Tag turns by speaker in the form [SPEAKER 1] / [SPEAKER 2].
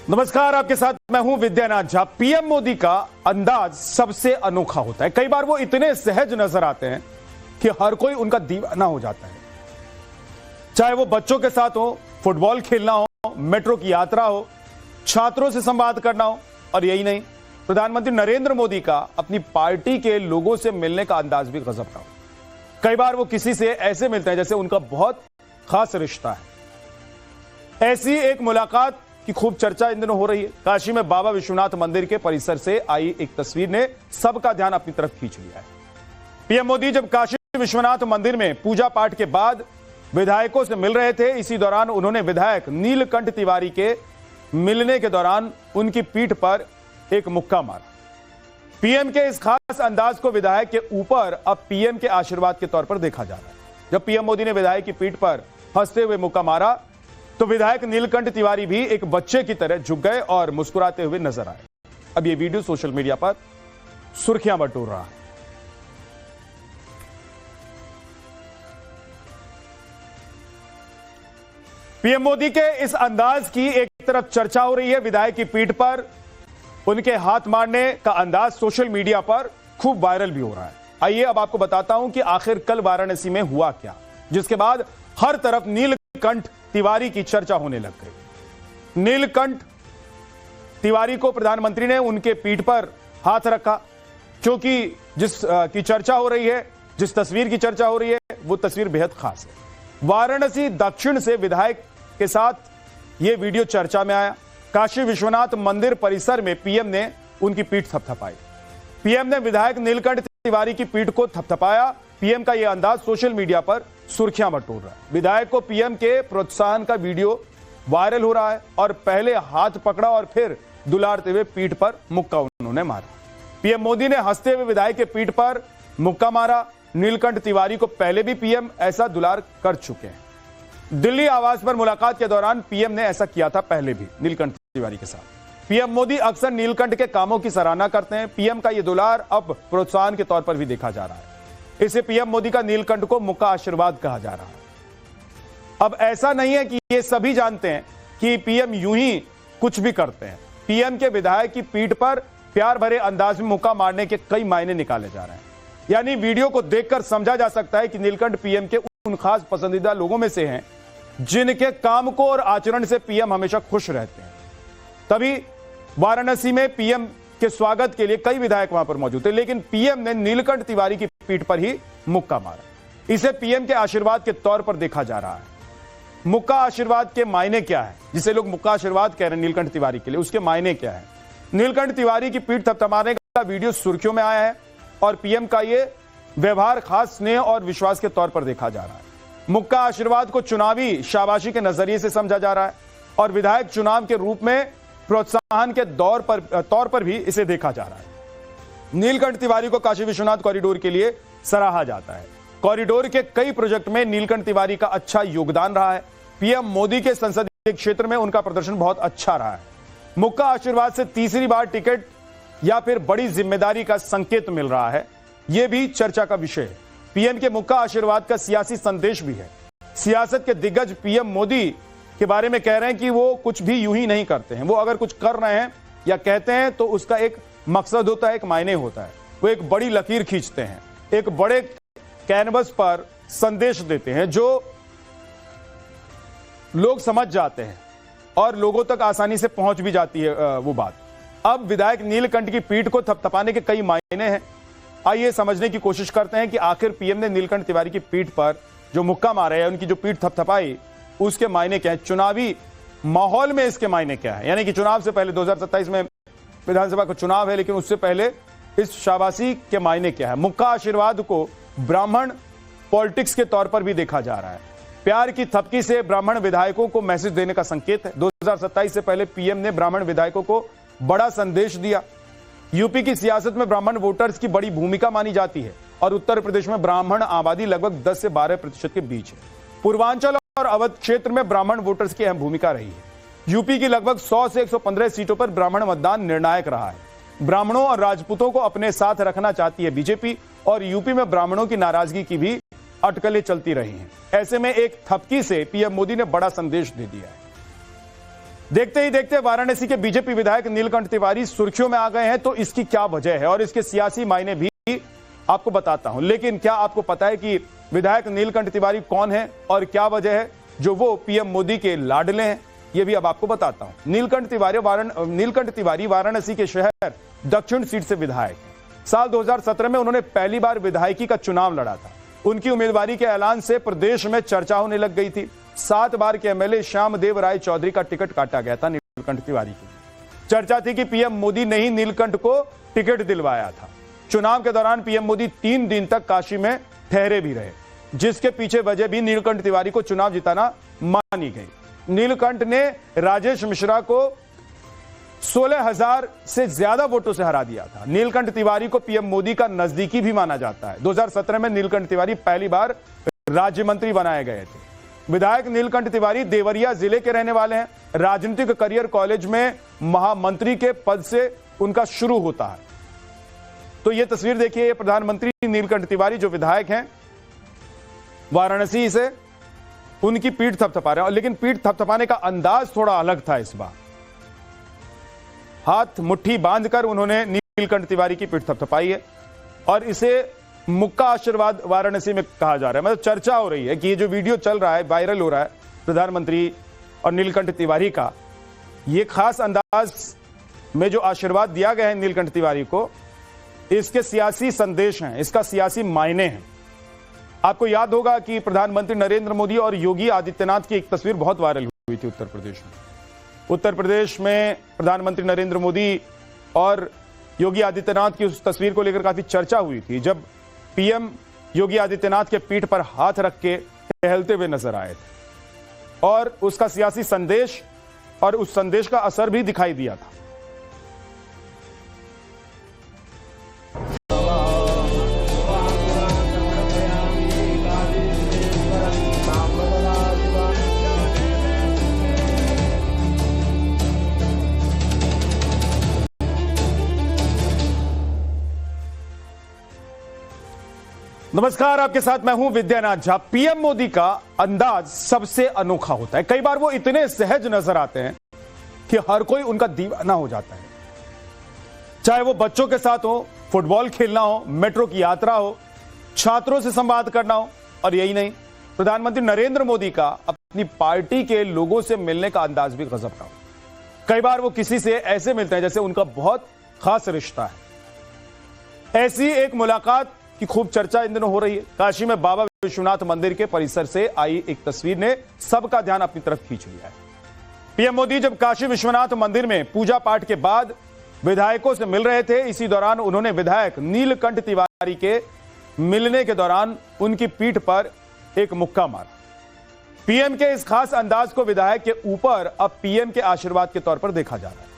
[SPEAKER 1] नमस्कार, आपके साथ मैं हूं विद्यानाथ झा। पीएम मोदी का अंदाज सबसे अनोखा होता है। कई बार वो इतने सहज नजर आते हैं कि हर कोई उनका दीवाना हो जाता है। चाहे वो बच्चों के साथ हो, फुटबॉल खेलना हो, मेट्रो की यात्रा हो, छात्रों से संवाद करना हो, और यही नहीं, प्रधानमंत्री नरेंद्र मोदी का अपनी पार्टी के लोगों से मिलने का अंदाज भी गजब का हो। कई बार वो किसी से ऐसे मिलते हैं जैसे उनका बहुत खास रिश्ता है। ऐसी एक मुलाकात की खूब चर्चा इन दिनों हो रही है। काशी में बाबा विश्वनाथ मंदिर के परिसर से आई एक तस्वीर ने सबका ध्यान अपनी तरफ खींच लिया है। पीएम मोदी जब काशी विश्वनाथ मंदिर में पूजा पाठ के बाद विधायकों से मिल रहे थे, इसी दौरान उन्होंने विधायक नीलकंठ तिवारी के मिलने के दौरान उनकी पीठ पर एक मुक्का मारा। पीएम के इस खास अंदाज को विधायक के ऊपर अब पीएम के आशीर्वाद के तौर पर देखा जा रहा है। जब पीएम मोदी ने विधायक की पीठ पर हंसते हुए मुक्का मारा तो विधायक नीलकंठ तिवारी भी एक बच्चे की तरह झुक गए और मुस्कुराते हुए नजर आए। अब यह वीडियो सोशल मीडिया पर सुर्खियां बटोर रहा है। पीएम मोदी के इस अंदाज की एक तरफ चर्चा हो रही है, विधायक की पीठ पर उनके हाथ मारने का अंदाज सोशल मीडिया पर खूब वायरल भी हो रहा है। आइए अब आपको बताता हूं कि आखिर कल वाराणसी में हुआ क्या, जिसके बाद हर तरफ नीलकंठ तिवारी की चर्चा होने लग गई। नीलकंठ तिवारी को प्रधानमंत्री ने उनके पीठ पर हाथ रखा, क्योंकि जिस की चर्चा हो रही है, जिस तस्वीर की चर्चा हो रही है, वो तस्वीर बेहद खास है। वाराणसी दक्षिण से विधायक के साथ यह वीडियो चर्चा में आया। काशी विश्वनाथ मंदिर परिसर में पीएम ने उनकी पीठ थपथपाई। पीएम ने विधायक नीलकंठ तिवारी की पीठ को थपथपाया। पीएम का यह अंदाज सोशल मीडिया पर सुर्खियां बटोर रहा है। विधायक को पीएम के प्रोत्साहन का वीडियो वायरल हो रहा है और पहले हाथ पकड़ा और फिर दुलारते हुए पीठ पर मुक्का उन्होंने मारा। पीएम मोदी ने हंसते हुए विधायक के पीठ पर मुक्का मारा। नीलकंठ तिवारी को पहले भी पीएम ऐसा दुलार कर चुके हैं। दिल्ली आवास पर मुलाकात के दौरान पीएम ने ऐसा किया था पहले भी नीलकंठ तिवारी के साथ। पीएम मोदी अक्सर नीलकंठ के कामों की सराहना करते हैं। पीएम का यह दुलार अब प्रोत्साहन के तौर पर भी देखा जा रहा है। इसे पीएम मोदी का नीलकंठ को मुक्का आशीर्वाद कहा जा रहा है। अब ऐसा नहीं है कि ये सभी जानते हैं कि पीएम यूं ही कुछ भी करते हैं। पीएम के विधायक की पीठ पर प्यार भरे अंदाज में मुक्का मारने के कई मायने निकाले जा रहे हैं। यानी वीडियो को देखकर समझा जा सकता है कि नीलकंठ पीएम के उन खास पसंदीदा लोगों में से हैं जिनके काम को और आचरण से पीएम हमेशा खुश रहते हैं। तभी वाराणसी में पीएम के स्वागत के लिए कई विधायक वहां पर मौजूद थे, लेकिन पीएम ने नीलकंठ तिवारी की पीठ पर ही मुक्का मारा। इसे पीएम के आशीर्वाद के तौर पर देखा जा रहा है। मुक्का आशीर्वाद के मायने क्या है, जिसे लोग मुक्का आशीर्वाद कह रहे हैं नीलकंठ तिवारी के लिए, उसके मायने क्या है? नीलकंठ तिवारी की पीठ थपथपाने का वीडियो सुर्खियों में आया है और पीएम का यह व्यवहार खास स्नेह और विश्वास के तौर पर देखा जा रहा है। मुक्का आशीर्वाद को चुनावी शाबाशी के नजरिए से समझा जा रहा है और विधायक चुनाव के रूप में प्रोत्साहन के तौर पर भी इसे देखा जा रहा है। नीलकंठ तिवारी को काशी विश्वनाथ कॉरिडोर के लिए सराहा जाता है। कॉरिडोर के कई प्रोजेक्ट में नीलकंठ तिवारी का अच्छा योगदान रहा है। पीएम मोदी के संसदीय क्षेत्र में उनका प्रदर्शन बहुत अच्छा रहा है। मुक्का आशीर्वाद से तीसरी बार टिकट या फिर बड़ी जिम्मेदारी का संकेत मिल रहा है, यह भी चर्चा का विषय है। पीएम के मुक्का आशीर्वाद का सियासी संदेश भी है। सियासत के दिग्गज पीएम मोदी के बारे में कह रहे हैं कि वो कुछ भी यूं ही नहीं करते हैं। वो अगर कुछ कर रहे हैं या कहते हैं तो उसका एक मकसद होता है, एक मायने होता है। वो एक बड़ी लकीर खींचते हैं, एक बड़े कैनवस पर संदेश देते हैं जो लोग समझ जाते हैं और लोगों तक आसानी से पहुंच भी जाती है वो बात। अब विधायक नीलकंठ की पीठ को थपथपाने के कई मायने हैं। आइए समझने की कोशिश करते हैं कि आखिर पीएम ने नीलकंठ तिवारी की पीठ पर जो मुक्का मारा है, उनकी जो पीठ थपथपाई, उसके मायने क्या है, चुनावी माहौल में इसके मायने क्या है। यानी कि चुनाव से पहले 2027 में विधानसभा का चुनाव है, लेकिन उससे पहले इस शाबाशी के मायने क्या है। मुक्का आशीर्वाद को ब्राह्मण पॉलिटिक्स के तौर पर भी देखा जा रहा है। प्यार की थपकी से ब्राह्मण विधायकों को मैसेज देने का संकेत है। 2027 से पहले पीएम ने ब्राह्मण विधायकों को बड़ा संदेश दिया। यूपी की सियासत में ब्राह्मण वोटर्स की बड़ी भूमिका मानी जाती है और उत्तर प्रदेश में ब्राह्मण आबादी लगभग 10 से 12% के बीच है। पूर्वांचल और अवध क्षेत्र में ब्राह्मण वोटर्स की अहम भूमिका रही है। यूपी की लगभग 100 से 115 सीटों पर ब्राह्मण मतदान निर्णायक रहा है। ब्राह्मणों और राजपूतों को अपने साथ रखना चाहती है बीजेपी और यूपी में ब्राह्मणों की नाराजगी की भी अटकलें चलती रही हैं। ऐसे में एक थपकी से पीएम मोदी ने बड़ा संदेश दे दिया है। देखते ही देखते वाराणसी के बीजेपी विधायक नीलकंठ तिवारी सुर्खियों में आ गए हैं। तो इसकी क्या वजह है और इसके सियासी मायने भी आपको बताता हूं। लेकिन क्या आपको पता है कि विधायक नीलकंठ तिवारी कौन है और क्या वजह है जो वो पीएम मोदी के लाडले हैं? ये भी अब आपको बताता हूं। नीलकंठ तिवारी वाराणसी के शहर दक्षिण सीट से विधायक हैं। साल 2017 में उन्होंने पहली बार विधायकी का चुनाव लड़ा था। उनकी उम्मीदवारी के ऐलान से प्रदेश में चर्चा होने लग गई थी। 7 बार के एमएलए श्यामदेव राय चौधरी का टिकट काटा गया था नीलकंठ तिवारी की। चर्चा थी कि पीएम मोदी ने ही नीलकंठ को टिकट दिलवाया था। चुनाव के दौरान पीएम मोदी 3 दिन तक काशी में ठहरे भी रहे, जिसके पीछे वजह भी नीलकंठ तिवारी को चुनाव जिताना मानी गई। नीलकंठ ने राजेश मिश्रा को 16,000 से ज्यादा वोटों से हरा दिया था। नीलकंठ तिवारी को पीएम मोदी का नजदीकी भी माना जाता है। 2017 में नीलकंठ तिवारी पहली बार राज्य मंत्री बनाए गए थे। विधायक नीलकंठ तिवारी देवरिया जिले के रहने वाले हैं। राजनीतिक करियर कॉलेज में महामंत्री के पद से उनका शुरू होता है। तो यह तस्वीर देखिए, ये प्रधानमंत्री नीलकंठ तिवारी जो विधायक हैं वाराणसी से, उनकी पीठ थपथपा रहे हैं। लेकिन पीठ थपथपाने का अंदाज थोड़ा अलग था इस बार। हाथ मुट्ठी बांधकर उन्होंने नीलकंठ तिवारी की पीठ थपथपाई है और इसे मुक्का आशीर्वाद वाराणसी में कहा जा रहा है। मतलब चर्चा हो रही है कि ये जो वीडियो चल रहा है, वायरल हो रहा है प्रधानमंत्री और नीलकंठ तिवारी का, ये खास अंदाज में जो आशीर्वाद दिया गया है नीलकंठ तिवारी को, इसके सियासी संदेश हैं, इसका सियासी मायने हैं। आपको याद होगा कि प्रधानमंत्री नरेंद्र मोदी और योगी आदित्यनाथ की एक तस्वीर बहुत वायरल हुई थी उत्तर प्रदेश में। उत्तर प्रदेश में प्रधानमंत्री नरेंद्र मोदी और योगी आदित्यनाथ की उस तस्वीर को लेकर काफी चर्चा हुई थी, जब पीएम योगी आदित्यनाथ के पीठ पर हाथ रख के टहलते हुए नजर आए थे और उसका सियासी संदेश और उस संदेश का असर भी दिखाई दिया था। नमस्कार, आपके साथ मैं हूं विद्यानाथ झा। पीएम मोदी का अंदाज सबसे अनोखा होता है। कई बार वो इतने सहज नजर आते हैं कि हर कोई उनका दीवाना हो जाता है। चाहे वो बच्चों के साथ हो, फुटबॉल खेलना हो, मेट्रो की यात्रा हो, छात्रों से संवाद करना हो, और यही नहीं, प्रधानमंत्री नरेंद्र मोदी का अपनी पार्टी के लोगों से मिलने का अंदाज भी गजब का हो। कई बार वो किसी से ऐसे मिलते हैं जैसे उनका बहुत खास रिश्ता है। ऐसी एक मुलाकात की खूब चर्चा इन दिनों हो रही है। काशी में बाबा विश्वनाथ मंदिर के परिसर से आई एक तस्वीर ने सबका ध्यान अपनी तरफ खींच लिया है। पीएम मोदी जब काशी विश्वनाथ मंदिर में पूजा पाठ के बाद विधायकों से मिल रहे थे, इसी दौरान उन्होंने विधायक नीलकंठ तिवारी के मिलने के दौरान उनकी पीठ पर एक मुक्का मारा। पीएम के इस खास अंदाज को विधायक के ऊपर अब पीएम के आशीर्वाद के तौर पर देखा जा रहा है।